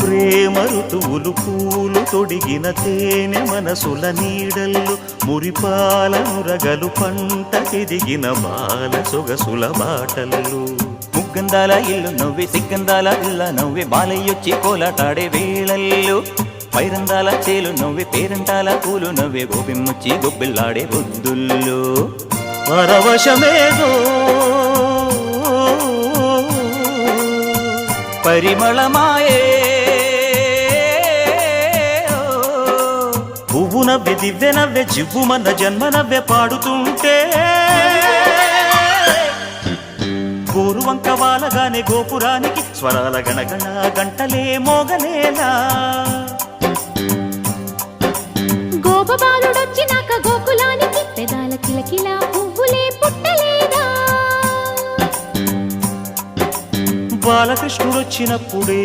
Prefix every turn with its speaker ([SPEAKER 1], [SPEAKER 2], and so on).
[SPEAKER 1] ప్రేమ ఋతువులు పూలు తొడిగిన తేనె మనసుల నీడల్లు మురిపాల నురగలు పంట ఎదిగిన బాల సొగసుల బాటల్లు
[SPEAKER 2] ముగ్గందాల ఇల్లు నవ్వి సిగ్గందాల ఇల్ల నవ్వి బాలయ్యొచ్చి కోలాటాడే వేళల్లో పైరందాల చేలు నవ్వి పేరంటాల పూలు నవ్వి గోపిమ్ముచ్చి గొబ్బిల్లాడే బొద్దుల్లో
[SPEAKER 1] పరవశమేదో
[SPEAKER 2] పరిమళమాయే
[SPEAKER 1] పువ్వు నవ్వె దివ్వె నవ్వె జివ్వుమన్న జన్మ నవ్వె పాడుతుంటే గోరువంక వాలగానే గోపురానికి స్వరాల గణగణ గంటలే మోగనేలా
[SPEAKER 3] గోపబాలుడొచ్చినాక గోకులానికి పెదాల కిలకిలా పువ్వులే పుట్టలేదా
[SPEAKER 1] బాలకృష్ణుడొచ్చినప్పుడే